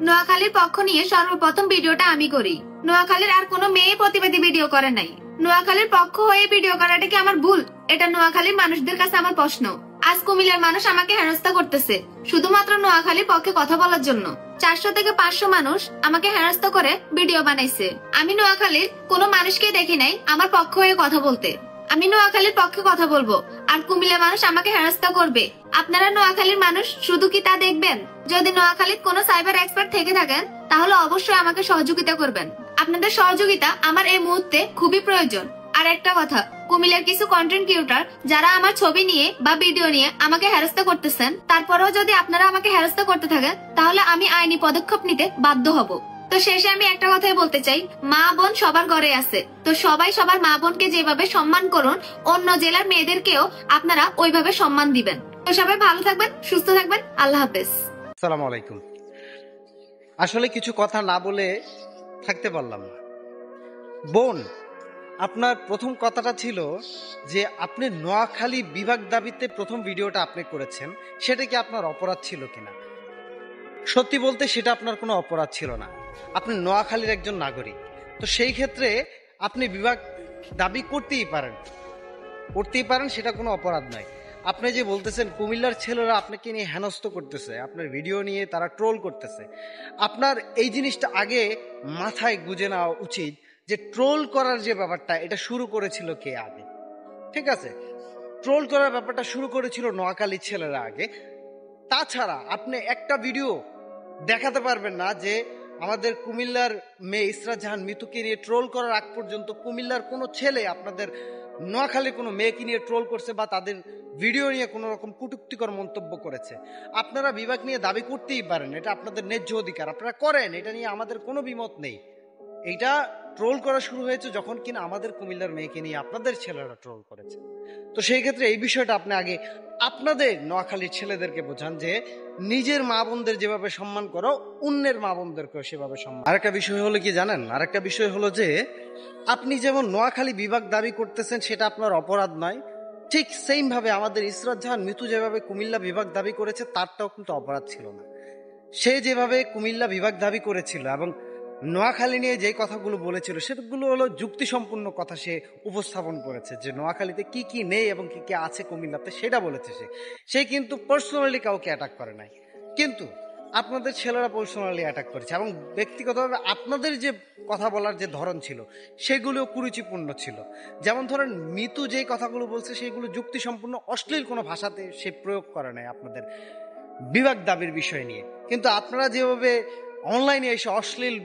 নোয়াখালীর পক্ষ নিয়ে সর্বপ্রথম ভিডিওটা আমি করি। নোয়াখালীর আর কোনো মেয়ে প্রতিবাদী ভিডিও করে নাই। নোয়াখালীর পক্ষ হয়ে ভিডিও করাটা কি আমার ভুল? এটা নোয়াখালীর মানুষদের কাছে আমার প্রশ্ন। আজ কুমিল্লার মানুষ আমাকে হেনস্থা করতেছে শুধুমাত্র নোয়াখালীর পক্ষে কথা বলার জন্য। 400 থেকে 500 মানুষ আমাকে হেনস্থা করে ভিডিও বানাইছে। আমি নোয়াখালীর কোনো মানুষকে দেখি নাই আমার পক্ষ হয়ে কথা বলতে। আমি নোয়াখালীর পক্ষে কথা বলবো, আর কুমিল্লার মানুষ আমাকে হেনস্থা করবে। আপনারা নোয়াখালীর মানুষ শুধু কি তা দেখবেন? যদি নোয়াখালীর কোনো সাইবার এক্সপার্ট থেকে থাকেন তাহলে অবশ্যই আমাকে সহযোগিতা করবেন। আপনাদের সহযোগিতা আমার এই মুহূর্তে খুবই প্রয়োজন। আর একটা কথা, কুমিল্লার কিছু কন্টেন্ট ক্রিয়েটর যারা আমার ছবি নিয়ে বা ভিডিও নিয়ে আমাকে হেনস্থা করতেছেন, তারপরেও যদি আপনারা আমাকে হেনস্থা করতে থাকেন তাহলে আমি আইনি পদক্ষেপ নিতে বাধ্য হব। তো শেষে আমি একটা কথাই বলতে চাই, মা বোন সবার ঘরে আছে, তো সবাই সবার মা বোনকে যেভাবে সম্মান করুন, অন্য জেলার মেয়েদেরকেও আপনারা ওইভাবে সম্মান দিবেন। তো সবাই ভালো থাকবেন, সুস্থ থাকবেন। আল্লাহ হাফেজ। আসসালামু আলাইকুম। আসলে কিছু কথা না বলে থাকতে পারলাম না। বোন, আপনার প্রথম কথাটা ছিল যে আপনি নোয়াখালী বিভাগ দাবিতে প্রথম ভিডিওটা আপনি করেছেন, সেটা কি আপনার অপরাধ ছিল কিনা? সত্যি বলতে সেটা আপনার কোনো অপরাধ ছিল না। আপনি নোয়াখালীর একজন নাগরিক, তো সেই ক্ষেত্রে আপনি বিভাগ দাবি করতেই পারেন, সেটা কোনো অপরাধ নয়। আপনি যে বলতেছেন কুমিল্লার ছেলেরা আপনাকে নিয়ে হেনস্থ করতেছে, আপনার ভিডিও নিয়ে তারা ট্রোল করতেছে, আপনার এই জিনিসটা আগে মাথায় গুঁজে নেওয়া উচিত যে ট্রোল করার যে ব্যাপারটা, এটা শুরু করেছিল কে আগে? ঠিক আছে, ট্রোল করার ব্যাপারটা শুরু করেছিল নোয়াখালীর ছেলেরা আগে। তাছাড়া আপনি একটা ভিডিও দেখাতে পারবেন না যে আমাদের কুমিল্লার মেয়ে ইসরাত জাহান মিতুকে নিয়ে ট্রোল করার আগ পর্যন্ত কুমিল্লার কোনো ছেলে আপনাদের নোয়াখালীর কোনো মেয়েকে নিয়ে ট্রোল করছে বা তাদের ভিডিও নিয়ে কোনো রকম কটূক্তিকর মন্তব্য করেছে। আপনারা বিভাগ নিয়ে দাবি করতেই পারেন, এটা আপনাদের ন্যায্য অধিকার, আপনারা করেন, এটা নিয়ে আমাদের কোনো বিমত নেই। এইটা ট্রোল করা শুরু হয়েছে যখন কিনা আমাদের কুমিল্লার মেয়েকে নিয়ে আপনাদের ছেলেরা ট্রোল করেছে। তো সেই ক্ষেত্রে এই বিষয়টা আপনি আগে আপনাদের নোয়াখালীর ছেলেদেরকে বোঝান যে নিজের মা বোনদের যেভাবে সম্মান করো, অন্যের মা বোনদেরকেও সেভাবে সম্মান। আরেকটা বিষয় হলো কি জানেন, আরেকটা বিষয় হলো যে আপনি যেমন নোয়াখালী বিভাগ দাবি করতেছেন সেটা আপনার অপরাধ নয়, ঠিক সেম ভাবে আমাদের ইসরাত জাহান মিতু যেভাবে কুমিল্লা বিভাগ দাবি করেছে তারটাও কিন্তু অপরাধ ছিল না। সে যেভাবে কুমিল্লা বিভাগ দাবি করেছিল এবং নোয়াখালী নিয়ে যে কথাগুলো বলেছিল সেগুলো হলো যুক্তিসম্পন্ন কথা। সে উপস্থাপন করেছে যে নোয়াখালীতে কি কি নেই এবং কি কি আছে কুমিল্লাতে, সেটা বলেছে সে কিন্তু পার্সোনালি কাউকে অ্যাটাক করে নাই। কিন্তু আপনাদের ছেলেরা পার্সোনালি অ্যাটাক করেছে এবং ব্যক্তিগতভাবে আপনাদের যে কথা বলার যে ধরন ছিল সেগুলো কুরুচিপূর্ণ ছিল। যেমন ধরেন মিতু যেই কথাগুলো বলছে সেগুলো যুক্তিসম্পন্ন, অশ্লীল কোনো ভাষাতে সে প্রয়োগ করে নাই আপনাদের বিভাগ দাবির বিষয় নিয়ে। কিন্তু আপনারা যেভাবে অনলাইনে এসে অশ্লীল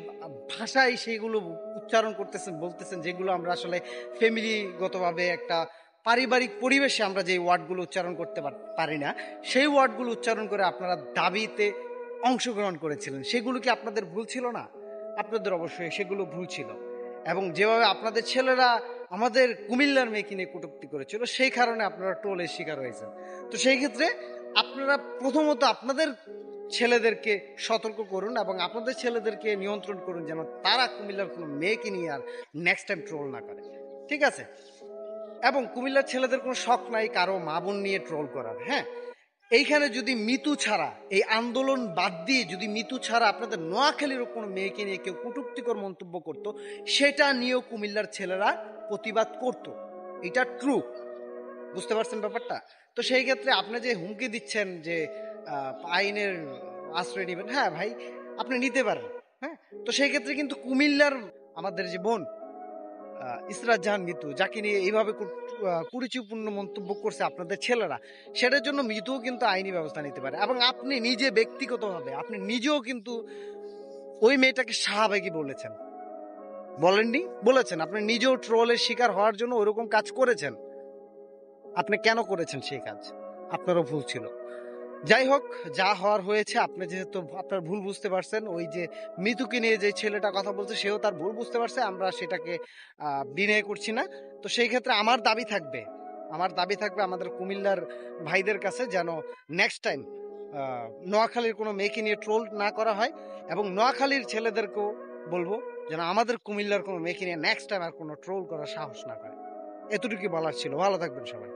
ভাষায় সেইগুলো উচ্চারণ করতেছেন, বলতেছেন, যেগুলো আমরা আসলে ফ্যামিলিগতভাবে একটা পারিবারিক পরিবেশে আমরা যে ওয়ার্ডগুলো উচ্চারণ করতে পারি না, সেই ওয়ার্ডগুলো উচ্চারণ করে আপনারা দাবিতে অংশগ্রহণ করেছিলেন, সেগুলো কি আপনাদের ভুল ছিল না? আপনাদের অবশ্যই সেগুলো ভুল ছিল। এবং যেভাবে আপনাদের ছেলেরা আমাদের কুমিল্লার মেয়েকে নিয়ে কটূক্তি করেছিল, সেই কারণে আপনারা ট্রোলের শিকার হয়েছেন। তো সেই ক্ষেত্রে আপনারা প্রথমত আপনাদের ছেলেদেরকে সতর্ক করুন এবং আপনাদের ছেলেদেরকে নিয়ন্ত্রণ করুন যেন তারা কুমিল্লার কোনো মেয়েকে নিয়ে আর নেক্সট টাইম ট্রোল না করে, ঠিক আছে? এবং কুমিল্লার ছেলেদের কোনো শখ নাই কারো মা বোন নিয়ে ট্রোল করার। হ্যাঁ, এইখানে যদি মিতু ছাড়া, এই আন্দোলন বাদ দিয়ে যদি মিতু ছাড়া আপনাদের নোয়াখালীর কোনো মেয়েকে নিয়ে কেউ কটূক্তিকর মন্তব্য করত, সেটা নিয়েও কুমিল্লার ছেলেরা প্রতিবাদ করত। এটা ট্রু, বুঝতে পারছেন ব্যাপারটা? তো সেই ক্ষেত্রে আপনি যে হুমকি দিচ্ছেন যে আইনের আশ্রয় নেবেন, হ্যাঁ ভাই আপনি নিতে পারেন। হ্যাঁ, তো সেই ক্ষেত্রে কিন্তু কুমিল্লার আমাদের যে বোন ইসরাত জাহান মিতু, যাকে নিয়ে এইভাবে কুরুচিপূর্ণ মন্তব্য করছে আপনাদের ছেলেরা, সেটার জন্য মিতুও কিন্তু আইনি ব্যবস্থা নিতে পারে। এবং আপনি নিজে ব্যক্তিগতভাবে আপনি নিজেও কিন্তু ওই মেয়েটাকে শাহবাগী বলেছেন, বলেননি? বলেছেন। আপনি নিজেও ট্রোলের শিকার হওয়ার জন্য ওইরকম কাজ করেছেন। আপনি কেন করেছেন সেই কাজ? আপনারও ভুল ছিল। যাই হোক, যা হওয়ার হয়েছে, আপনি যেহেতু আপনার ভুল বুঝতে পারছেন, ওই যে মিতুকে নিয়ে যে ছেলেটা কথা বলছে সেও তার ভুল বুঝতে পারছে, আমরা সেটাকে বিনয় করছি না। তো সেই ক্ষেত্রে আমার দাবি থাকবে আমাদের কুমিল্লার ভাইদের কাছে যেন নেক্সট টাইম নোয়াখালীর কোনো মেয়েকে নিয়ে ট্রোল না করা হয়, এবং নোয়াখালীর ছেলেদেরকেও বলবো যেন আমাদের কুমিল্লার কোনো মেয়েকে নিয়ে নেক্সট টাইম আর কোনো ট্রোল করার সাহস না করে। এতটুকু বলার ছিল। ভালো থাকবেন সবাই।